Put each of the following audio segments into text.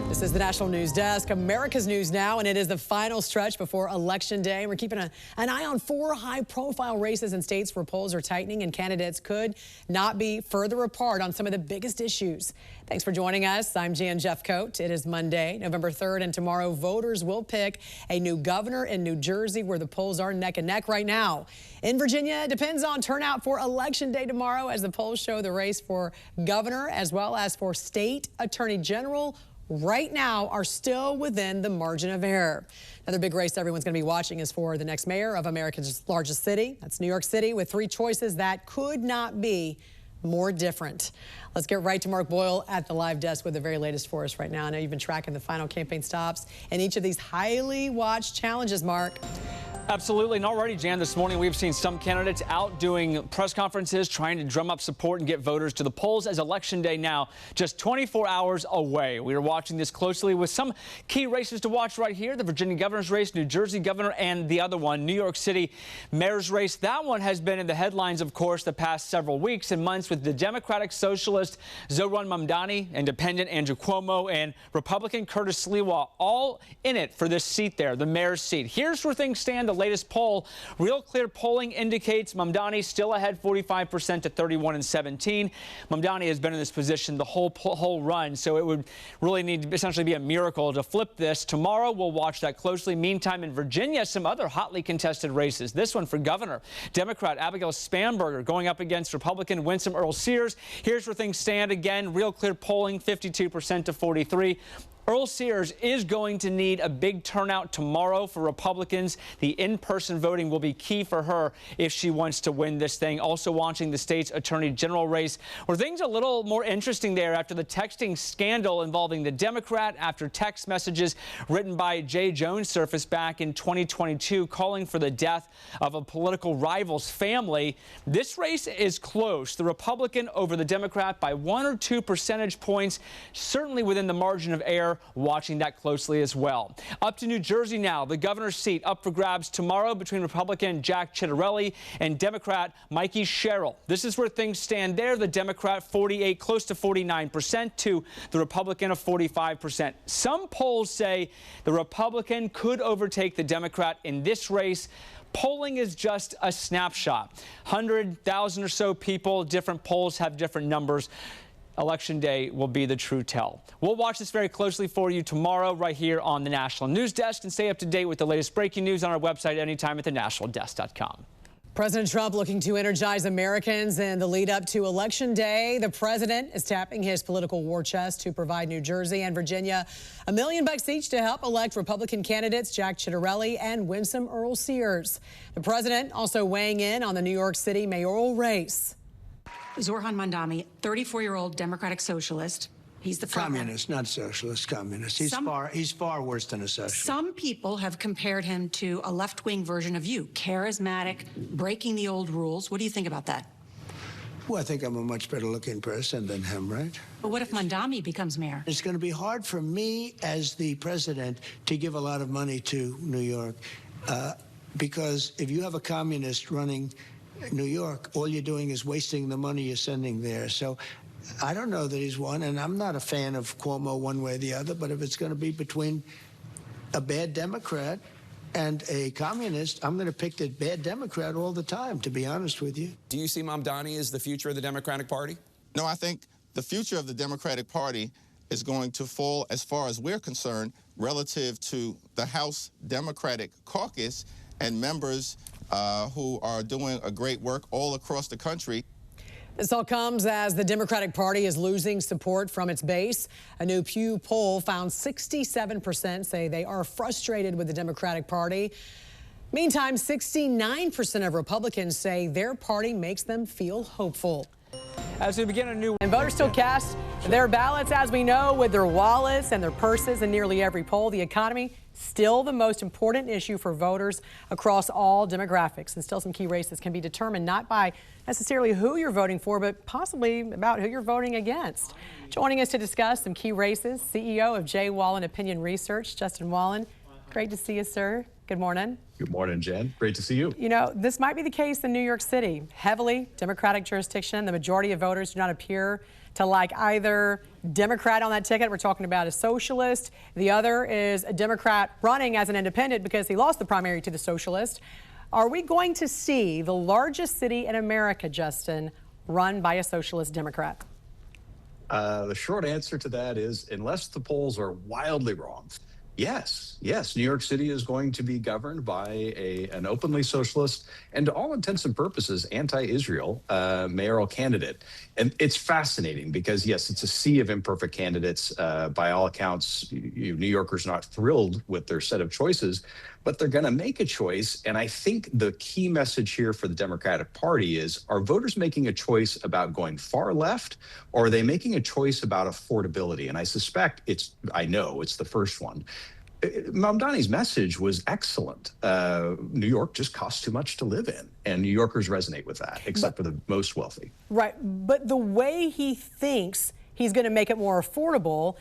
This is the National News Desk, America's News Now, and it is the final stretch before Election Day. We're keeping an eye on 4 high-profile races in states where polls are tightening and candidates could not be further apart on some of the biggest issues. Thanks for joining us. I'm Jan Jeffcoat. It is Monday, November 3rd, and tomorrow voters will pick a new governor in New Jersey, where the polls are neck and neck right now. In Virginia, it depends on turnout for Election Day tomorrow, as the polls show the race for governor as well as for state attorney general right now are still within the margin of error. Another big race everyone's going to be watching is for the next mayor of America's largest city. That's New York City, with 3 choices that could not be more different. Let's get right to Mark Boyle at the live desk with the very latest for us right now. I know you've been tracking the final campaign stops and each of these highly watched challenges, Mark. Absolutely. And already, Jan, this morning we've seen some candidates out doing press conferences, trying to drum up support and get voters to the polls as Election Day now just 24 hours away. We are watching this closely with some key races to watch right here. The Virginia governor's race, New Jersey governor, and the other one, New York City mayor's race. That one has been in the headlines, of course, the past several weeks and months, with the Democratic Socialist Zohran Mamdani, Independent Andrew Cuomo, and Republican Curtis Sliwa all in it for this seat there, the mayor's seat. Here's where things stand. The latest poll, Real Clear polling, indicates Mamdani still ahead 45% to 31 and 17. Mamdani has been in this position the whole run, so it would really need to essentially be a miracle to flip this. Tomorrow, we'll watch that closely. Meantime, in Virginia, some other hotly contested races. This one for governor. Democrat Abigail Spanberger going up against Republican Winsome Earle-Sears. Here's where things stand. Again, Real Clear polling, 52% to 43. Earle-Sears is going to need a big turnout tomorrow for Republicans. The in-person voting will be key for her if she wants to win this thing. Also watching the state's attorney general race, where things are a little more interesting there after the texting scandal involving the Democrat, after text messages written by Jay Jones surfaced back in 2022 calling for the death of a political rival's family. This race is close. The Republican over the Democrat by 1 or 2 percentage points, certainly within the margin of error. Watching that closely as well. Up to New Jersey now, the governor's seat up for grabs tomorrow between Republican Jack Ciattarelli and Democrat Mikey Sherrill. This is where things stand there. The Democrat 48, close to 49%, to the Republican of 45%. Some polls say the Republican could overtake the Democrat in this race. Polling is just a snapshot. 100,000 or so people, different polls have different numbers. Election Day will be the true tell. We'll watch this very closely for you tomorrow right here on the National News Desk, and stay up to date with the latest breaking news on our website anytime at thenationaldesk.com. President Trump looking to energize Americans in the lead up to Election Day. The president is tapping his political war chest to provide New Jersey and Virginia $1 million each to help elect Republican candidates Jack Ciattarelli and Winsome Earle-Sears. The president also weighing in on the New York City mayoral race. Zohran Mamdani, 34-year-old Democratic socialist. He's the communist, not socialist, communist. He's far worse than a socialist. Some people have compared him to a left-wing version of you, charismatic, breaking the old rules. What do you think about that? Well, I think I'm a much better-looking person than him, right? But what if Mamdani becomes mayor? It's going to be hard for me as the president to give a lot of money to New York, because if you have a communist running New York, all you're doing is wasting the money you're sending there. So I don't know that he's won, and I'm not a fan of Cuomo one way or the other, but if it's going to be between a bad Democrat and a communist, I'm going to pick the bad Democrat all the time, to be honest with you. Do you see Mamdani as the future of the Democratic Party? No, I think the future of the Democratic Party is going to fall, as far as we're concerned, relative to the House Democratic Caucus and members who are doing a great work all across the country. This all comes as the Democratic Party is losing support from its base. A new Pew poll found 67% say they are frustrated with the Democratic Party. Meantime, 69% of Republicans say their party makes them feel hopeful. As we begin a new... And voters still cast their ballots, as we know, with their wallets and their purses in nearly every poll. The economy, still the most important issue for voters across all demographics. And still some key races can be determined not by necessarily who you're voting for, but possibly about who you're voting against. Joining us to discuss some key races, CEO of J. Wallen Opinion Research, Justin Wallen. Great to see you, sir. Good morning. Good morning, Jen. Great to see you. You know, this might be the case in New York City. Heavily Democratic jurisdiction. The majority of voters do not appear to like either Democrat on that ticket. We're talking about a socialist. The other is a Democrat running as an independent because he lost the primary to the socialist. Are we going to see the largest city in America, Justin, run by a socialist Democrat? The short answer to that is, unless the polls are wildly wrong, yes. New York City is going to be governed by an openly socialist and, to all intents and purposes, anti-Israel mayoral candidate. And it's fascinating because, yes, it's a sea of imperfect candidates. By all accounts, New Yorkers are not thrilled with their set of choices, but they're going to make a choice. And I think the key message here for the Democratic Party is, are voters making a choice about going far left, or are they making a choice about affordability? And I suspect I know it's the first one. Mamdani's message was excellent. New York just costs too much to live in, and New Yorkers resonate with that, except for the most wealthy. Right, but the way he thinks he's going to make it more affordable,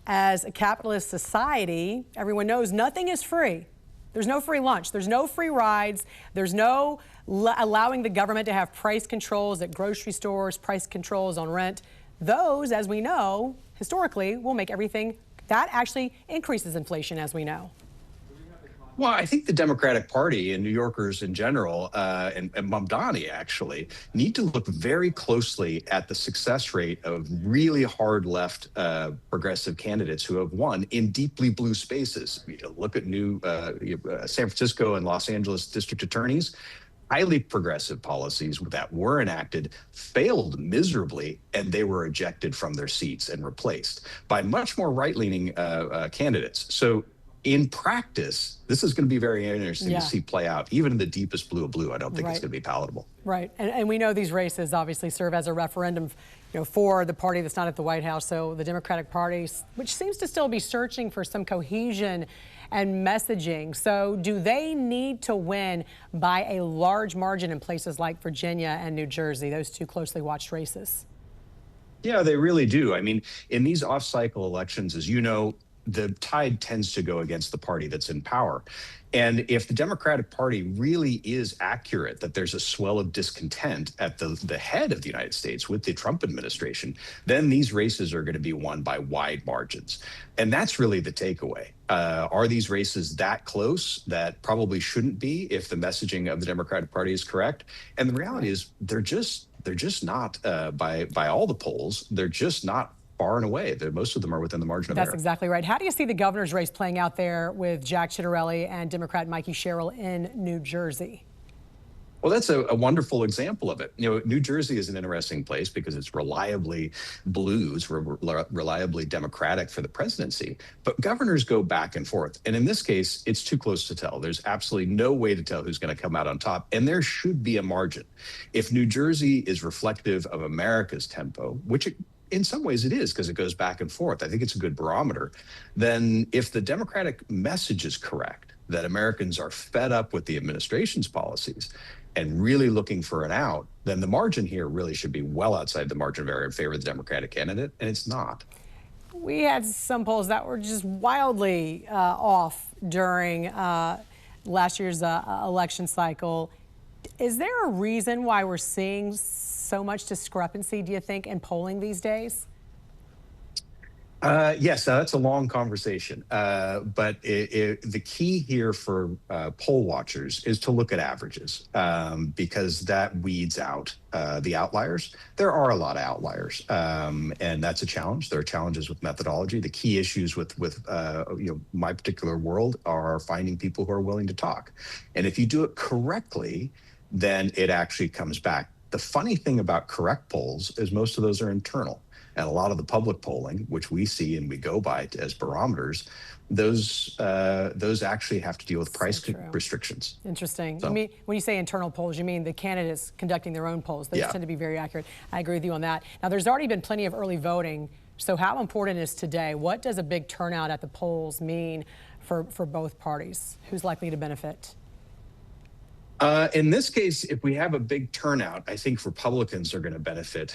as a capitalist society, everyone knows nothing is free. There's no free lunch. There's no free rides. There's no allowing the government to have price controls at grocery stores, price controls on rent. Those, as we know, historically, will make everything. That actually increases inflation, as we know. Well, I think the Democratic Party and New Yorkers in general, and Mamdani actually, need to look very closely at the success rate of really hard left progressive candidates who have won in deeply blue spaces. Look at San Francisco and Los Angeles district attorneys. Highly progressive policies that were enacted failed miserably, and they were ejected from their seats and replaced by much more right-leaning candidates. So in practice, this is going to be very interesting to see play out. Even in the deepest blue of blue, I don't think it's going to be palatable. Right, and we know these races obviously serve as a referendum, for the party that's not at the White House. So the Democratic Party, which seems to still be searching for some cohesion and messaging. So do they need to win by a large margin in places like Virginia and New Jersey, those two closely watched races? Yeah, they really do. I mean, in these off-cycle elections, as you know, the tide tends to go against the party that's in power. And if the Democratic Party really is accurate that there's a swell of discontent at the head of the United States with the Trump administration, then these races are going to be won by wide margins. And that's really the takeaway. Are these races that close? That probably shouldn't be if the messaging of the Democratic Party is correct. And the reality is they're just not, by all the polls, they're just not far and away. Most of them are within the margin of error. That's exactly right. How do you see the governor's race playing out there with Jack Ciattarelli and Democrat Mikey Sherrill in New Jersey? Well, that's a wonderful example of it. New Jersey is an interesting place because it's reliably blues, reliably Democratic for the presidency. But governors go back and forth. And in this case, it's too close to tell. There's absolutely no way to tell who's going to come out on top. And there should be a margin. If New Jersey is reflective of America's tempo, which in some ways it is because it goes back and forth, I think it's a good barometer. Then if the Democratic message is correct, that Americans are fed up with the administration's policies and really looking for an out, then the margin here really should be well outside the margin of error in favor of the Democratic candidate, and it's not. We had some polls that were just wildly off during last year's election cycle. Is there a reason why we're seeing so much discrepancy, do you think, in polling these days? Yes, that's a long conversation. But the key here for poll watchers is to look at averages because that weeds out the outliers. There are a lot of outliers, and that's a challenge. There are challenges with methodology. The key issues with my particular world are finding people who are willing to talk. And if you do it correctly, then it actually comes back. The funny thing about correct polls is most of those are internal. And a lot of the public polling, which we see and we go by as barometers, those actually have to deal with price restrictions. Interesting. So, you mean, when you say internal polls, you mean the candidates conducting their own polls. Those tend to be very accurate. I agree with you on that. Now, there's already been plenty of early voting. So how important is today? What does a big turnout at the polls mean for both parties? Who's likely to benefit? In this case, if we have a big turnout, I think Republicans are going to benefit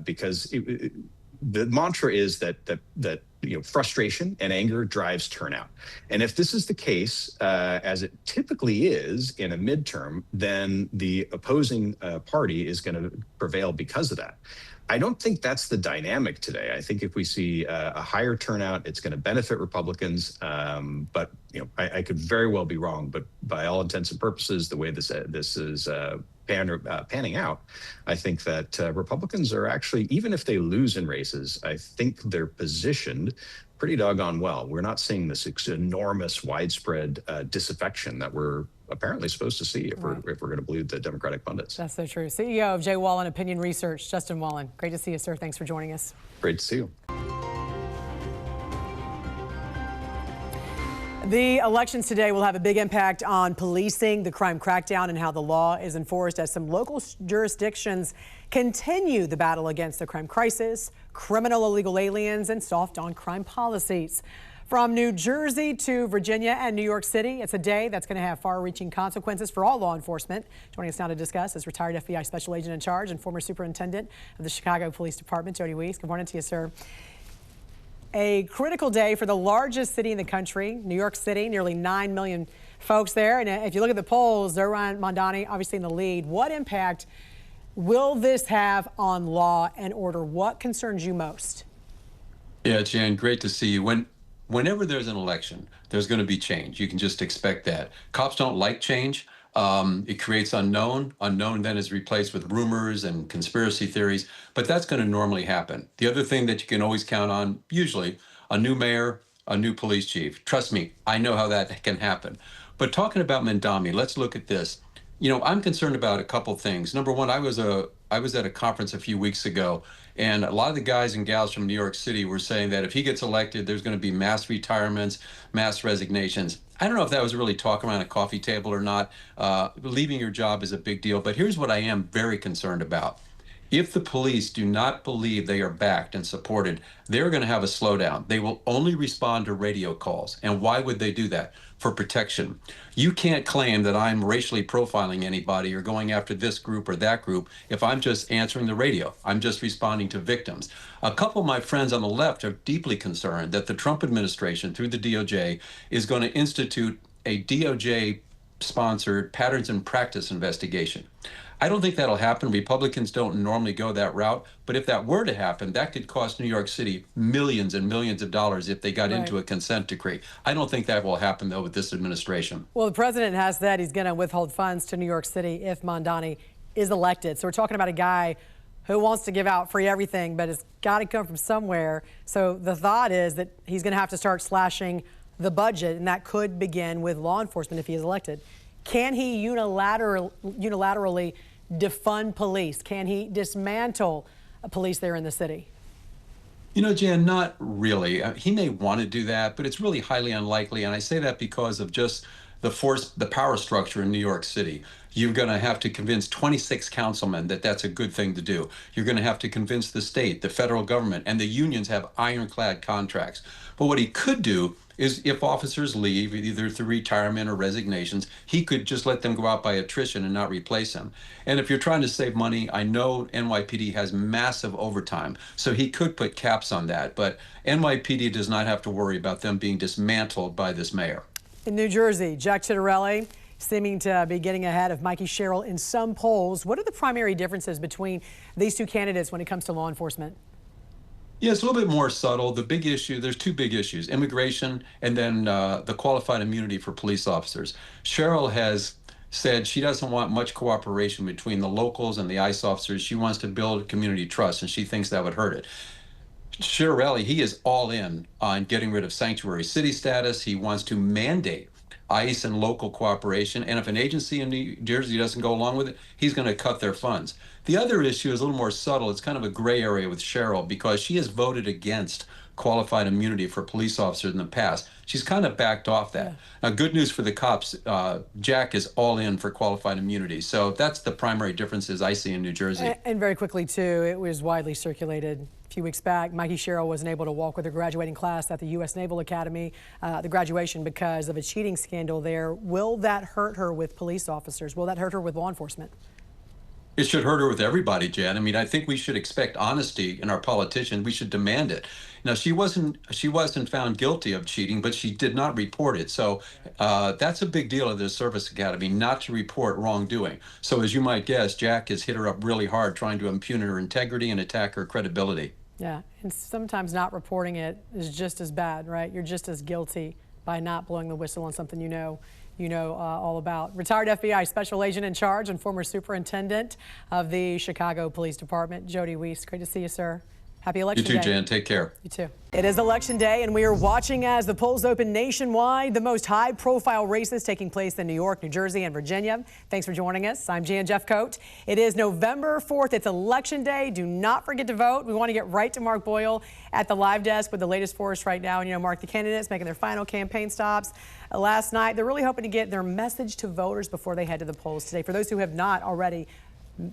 because the mantra is that frustration and anger drives turnout. And if this is the case, as it typically is in a midterm, then the opposing party is going to prevail because of that. I don't think that's the dynamic today. I think if we see a higher turnout, it's going to benefit Republicans. But I could very well be wrong. But by all intents and purposes, the way this is panning out, I think that Republicans are actually, even if they lose in races, I think they're positioned pretty doggone well. We're not seeing this enormous, widespread disaffection that we're apparently supposed to see if we're going to believe the Democratic pundits. That's so true. CEO of J. Wallen Opinion Research, Justin Wallen. Great to see you, sir. Thanks for joining us. Great to see you. The elections today will have a big impact on policing, the crime crackdown, and how the law is enforced as some local jurisdictions continue the battle against the crime crisis, criminal illegal aliens, and soft on crime policies. From New Jersey to Virginia and New York City, it's a day that's going to have far-reaching consequences for all law enforcement. Joining us now to discuss is retired FBI Special Agent in Charge and former Superintendent of the Chicago Police Department, Jody Weeks. Good morning to you, sir. A critical day for the largest city in the country, New York City, nearly 9 million folks there. And if you look at the polls, Zohran Mamdani obviously in the lead. What impact will this have on law and order? What concerns you most? Yeah, Jan, great to see you. Whenever there's an election, there's going to be change. You can just expect that. Cops don't like change. It creates unknown. Unknown then is replaced with rumors and conspiracy theories, but that's going to normally happen. The other thing that you can always count on, usually, a new mayor, a new police chief. Trust me, I know how that can happen. But talking about Mamdani, let's look at this. I'm concerned about a couple things. Number one, I was at a conference a few weeks ago, and a lot of the guys and gals from New York City were saying that if he gets elected, there's going to be mass retirements, mass resignations. I don't know if that was really talk around a coffee table or not. Leaving your job is a big deal, but here's what I am very concerned about. If the police do not believe they are backed and supported, they're going to have a slowdown. They will only respond to radio calls. And why would they do that? For protection. You can't claim that I'm racially profiling anybody or going after this group or that group if I'm just answering the radio. I'm just responding to victims. A couple of my friends on the left are deeply concerned that the Trump administration, through the DOJ, is going to institute a DOJ-sponsored patterns and practice investigation. I don't think that'll happen. Republicans don't normally go that route. But if that were to happen, that could cost New York City millions and millions of dollars if they got into a consent decree. I don't think that will happen, though, with this administration. Well, the president has said he's going to withhold funds to New York City if Mamdani is elected. So we're talking about a guy who wants to give out free everything, but it's got to come from somewhere. So the thought is that he's going to have to start slashing the budget, and that could begin with law enforcement if he is elected. Can he unilaterally defund police? Can he dismantle police there in the city? Jan, not really. He may want to do that, but it's really highly unlikely. And I say that because of just the power structure in New York City. You're going to have to convince 26 councilmen that that's a good thing to do. You're going to have to convince the state, the federal government, and the unions have ironclad contracts. But what he could do is if officers leave, either through retirement or resignations, he could just let them go out by attrition and not replace them. And if you're trying to save money, I know NYPD has massive overtime, so he could put caps on that. But NYPD does not have to worry about them being dismantled by this mayor. In New Jersey, Jack Ciattarelli seeming to be getting ahead of Mikey Sherrill in some polls. What are the primary differences between these two candidates when it comes to law enforcement? Yeah, it's a little bit more subtle. The big issue, there's two big issues, immigration and then the qualified immunity for police officers. Sherrill has said she doesn't want much cooperation between the locals and the ICE officers. She wants to build community trust, and she thinks that would hurt it. Ciattarelli, he is all in on getting rid of sanctuary city status. He wants to mandate ICE and local cooperation. And if an agency in New Jersey doesn't go along with it, he's going to cut their funds. The other issue is a little more subtle. It's kind of a gray area with Sherrill because she has voted against qualified immunity for police officers in the past. She's kind of backed off that. Now, good news for the cops, Jack is all in for qualified immunity. So that's the primary differences I see in New Jersey. And very quickly, too, it was widely circulated a few weeks back. Mikey Sherrill wasn't able to walk with her graduating class at the U.S. Naval Academy, the graduation, because of a cheating scandal there. Will that hurt her with police officers? Will that hurt her with law enforcement? It should hurt her with everybody, Jan. I mean, I think we should expect honesty in our politicians. We should demand it. Now, she wasn't found guilty of cheating, but she did not report it. So that's a big deal of the Service Academy, not to report wrongdoing. So as you might guess, Jack has hit her up really hard, trying to impugn her integrity and attack her credibility. Yeah, and sometimes not reporting it is just as bad, right? You're just as guilty by not blowing the whistle on something you know all about. Retired FBI Special Agent in Charge and former Superintendent of the Chicago Police Department, Jody Weiss. Great to see you, sir. Happy Election Day. You too, Jan. Take care. You too. It is Election Day, and we are watching as the polls open nationwide. The most high-profile races taking place in New York, New Jersey, and Virginia. Thanks for joining us. I'm Jan Jeffcoat. It is November 4th. It's Election Day. Do not forget to vote. We want to get right to Mark Boyle at the live desk with the latest for us right now. And, you know, Mark, the candidates making their final campaign stops last night. They're really hoping to get their message to voters before they head to the polls today. For those who have not already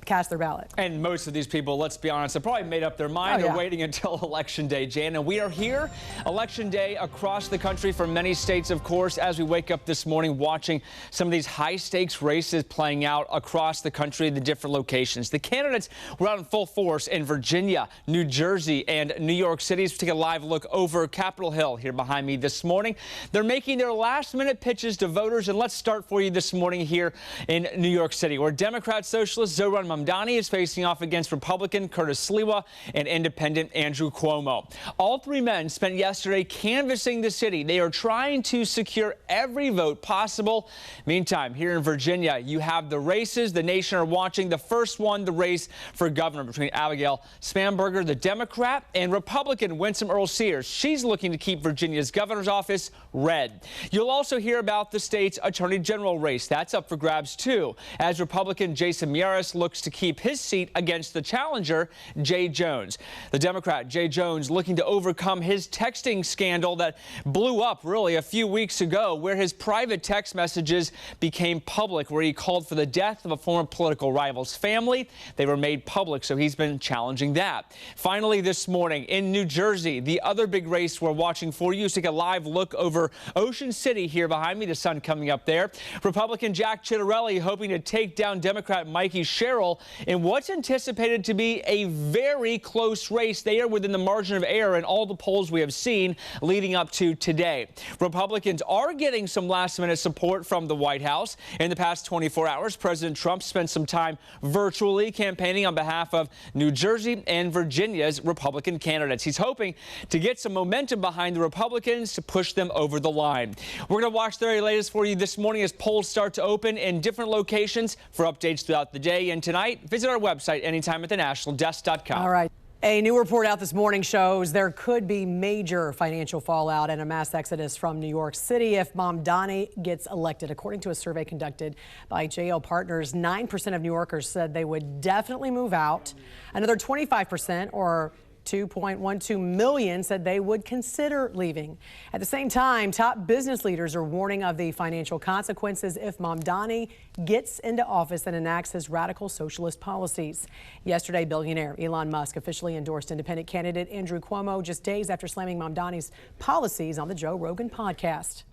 cast their ballot. And most of these people, let's be honest, have probably made up their mind. They're waiting until Election Day, Jan. And we are here, Election Day across the country for many states, of course, as we wake up this morning watching some of these high-stakes races playing out across the country, the different locations. The candidates were out in full force in Virginia, New Jersey, and New York City. Let's take a live look over Capitol Hill here behind me this morning. They're making their last-minute pitches to voters, and let's start for you this morning here in New York City, where Democrat Socialist Zohran Mamdani is facing off against Republican Curtis Sliwa and Independent Andrew Cuomo. All three men spent yesterday canvassing the city. They are trying to secure every vote possible. Meantime, here in Virginia, you have the races the nation are watching. The first one, the race for governor between Abigail Spanberger, the Democrat, and Republican Winsome Earle-Sears. She's looking to keep Virginia's governor's office red. You'll also hear about the state's attorney general race. That's up for grabs, too, as Republican Jason Miyares looks to keep his seat against the challenger, Jay Jones. The Democrat, Jay Jones, looking to overcome his texting scandal that blew up really a few weeks ago, where his private text messages became public, where he called for the death of a former political rival's family. They were made public, so he's been challenging that. Finally, this morning in New Jersey, the other big race we're watching for you. Take a live look over Ocean City here behind me, the sun coming up there. Republican Jack Ciattarelli hoping to take down Democrat Mikey Sherrill in what's anticipated to be a very close race. They are within the margin of error in all the polls we have seen leading up to today. Republicans are getting some last-minute support from the White House. In the past 24 hours, President Trump spent some time virtually campaigning on behalf of New Jersey and Virginia's Republican candidates. He's hoping to get some momentum behind the Republicans to push them over the line. We're going to watch the very latest for you this morning as polls start to open in different locations. For updates throughout the day and tonight, visit our website anytime at thenationaldesk.com. All right. A new report out this morning shows there could be major financial fallout and a mass exodus from New York City if Mamdani gets elected. According to a survey conducted by JL Partners, 9% of New Yorkers said they would definitely move out. Another 25%, or 2.12 million, said they would consider leaving. At the same time, top business leaders are warning of the financial consequences if Mamdani gets into office and enacts his radical socialist policies. Yesterday, billionaire Elon Musk officially endorsed independent candidate Andrew Cuomo just days after slamming Mamdani's policies on the Joe Rogan podcast.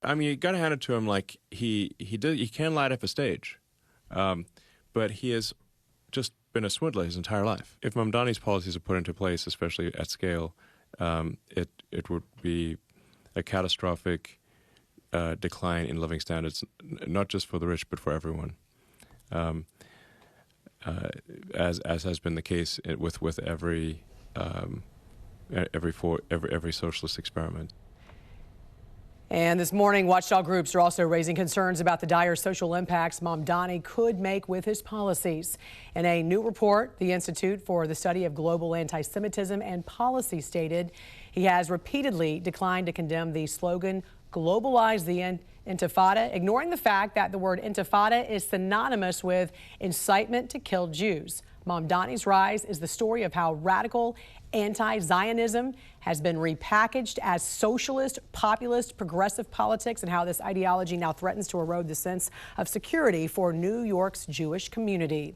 I mean, you got to hand it to him. Like he can light up a stage, but he has just been a swindler his entire life. If Mamdani's policies are put into place, especially at scale, it would be a catastrophic decline in living standards, not just for the rich, but for everyone, as has been the case with every socialist experiment. And this morning, watchdog groups are also raising concerns about the dire social impacts Mamdani could make with his policies. In a new report, the Institute for the Study of Global Anti-Semitism and Policy stated he has repeatedly declined to condemn the slogan, "Globalize the Intifada," ignoring the fact that the word intifada is synonymous with incitement to kill Jews. Mamdani's rise is the story of how radical anti-Zionism has been repackaged as socialist, populist, progressive politics, and how this ideology now threatens to erode the sense of security for New York's Jewish community.